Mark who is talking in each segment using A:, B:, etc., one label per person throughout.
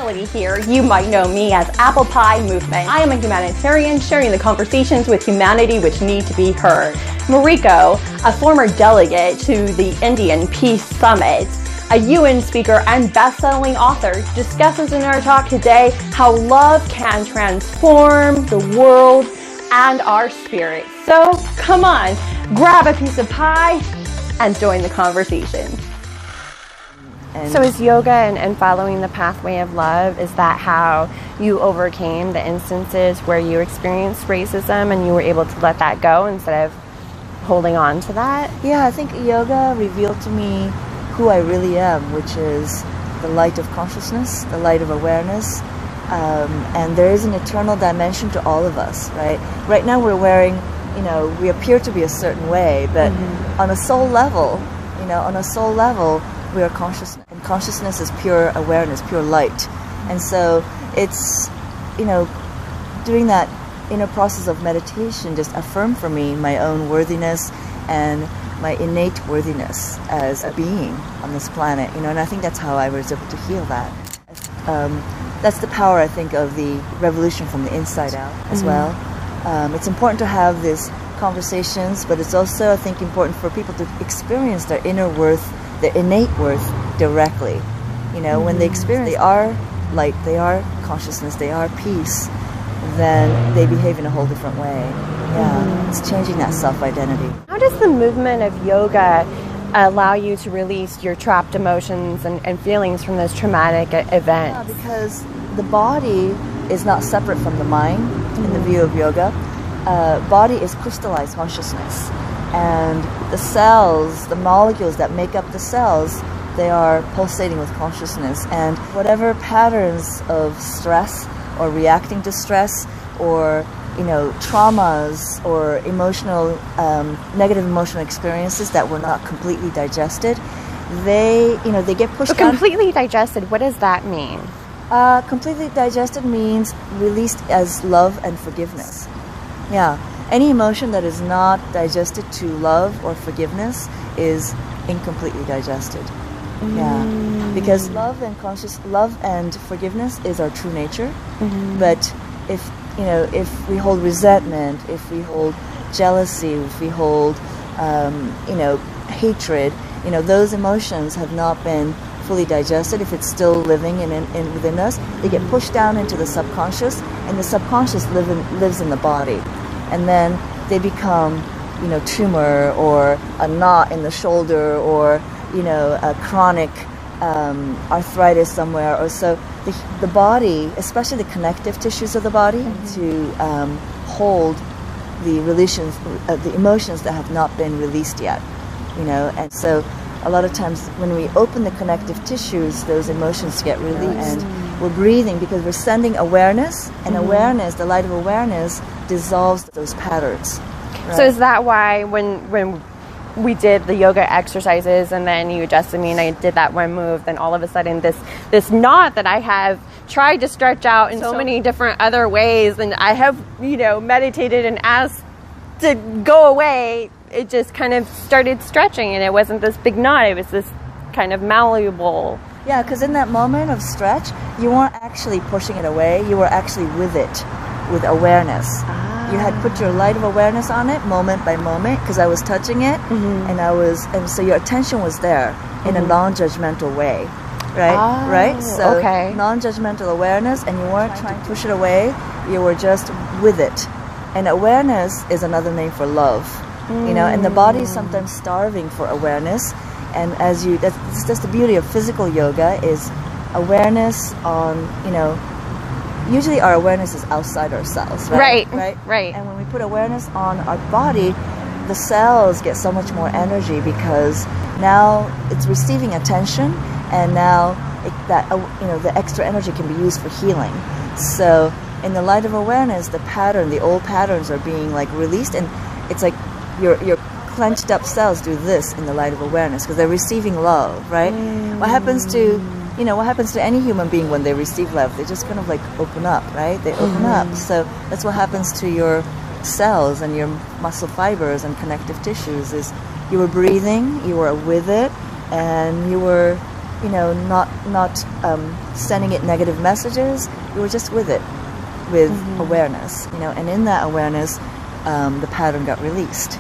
A: Melody here. You might know me as Apple Pie Movement. I am a humanitarian sharing the conversations with humanity which need to be heard. Mariko, a former delegate to the Indian Peace Summit, a UN speaker and best-selling author, discusses in our talk today how love can transform the world and our spirit. So come on, grab a piece of pie and join the conversation. So is yoga and following the pathway of love, is that how you overcame the instances where you experienced racism and you were able to let that go instead of holding on to that?
B: Yeah, I think yoga revealed to me who I really am, which is the light of consciousness, the light of awareness, and there is an eternal dimension to all of us, right? Right now we're wearing, we appear to be a certain way, but on a soul level, we are consciousness, and consciousness is pure awareness, pure light. And so it's, doing that inner process of meditation just affirmed for me my own worthiness and my innate worthiness as a being on this planet, and I think that's how I was able to heal that. That's the power, I think, of the revolution from the inside out as well. It's important to have these conversations, but it's also, I think, important for people to experience their inner worth, their innate worth directly. When they experience they are light, they are consciousness, they are peace, then they behave in a whole different way. Yeah, it's changing that self-identity.
A: How does the movement of yoga allow you to release your trapped emotions and feelings from those traumatic events?
B: Yeah, because the body is not separate from the mind in the view of yoga. Body is crystallized consciousness. And the cells, the molecules that make up the cells, they are pulsating with consciousness. And whatever patterns of stress or reacting to stress or traumas or emotional, negative emotional experiences that were not completely digested, they get pushed down.
A: Completely digested, what does that mean?
B: Completely digested means released as love and forgiveness. Yeah. Any emotion that is not digested to love or forgiveness is incompletely digested. Yeah, because love and forgiveness is our true nature. But if we hold resentment, if we hold jealousy, if we hold hatred, those emotions have not been fully digested. If it's still living within us, they get pushed down into the subconscious, and the subconscious lives in the body. And then they become, tumor or a knot in the shoulder or, a chronic arthritis somewhere. Or so the body, especially the connective tissues of the body, to hold the the emotions that have not been released yet, And so a lot of times when we open the connective tissues, those emotions get released. And we're breathing because we're sending awareness, and awareness, the light of awareness, dissolves those patterns. Right?
A: So is that why when we did the yoga exercises and then you adjusted me and I did that one move, then all of a sudden this knot that I have tried to stretch out in so many different other ways, and I have meditated and asked to go away, it just kind of started stretching, and it wasn't this big knot, it was this kind of malleable.
B: Yeah, because in that moment of stretch, you weren't actually pushing it away, you were actually with it, with awareness. You had put your light of awareness on it moment by moment, because I was touching it, and so your attention was there in a non-judgmental way, right? Right? So non-judgmental awareness, and you weren't trying to push it away, you were just with it. And awareness is another name for love, and the body is sometimes starving for awareness. And that's the beauty of physical yoga, is awareness on, usually our awareness is outside ourselves, right?
A: Right.
B: And when we put awareness on our body, the cells get so much more energy because now it's receiving attention, and now the extra energy can be used for healing. So in the light of awareness, the old patterns are being released, and it's like your clenched up cells do this in the light of awareness because they're receiving love, right? What happens to any human being when they receive love? They just kind of open up, right? They open up. So that's what happens to your cells and your muscle fibers and connective tissues. Is you were breathing, you were with it, and you were not sending it negative messages. You were just with it, with awareness, and in that awareness, the pattern got released.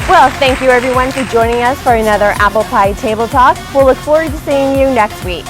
A: Well, thank you everyone for joining us for another Apple Pie Table Talk. We'll look forward to seeing you next week.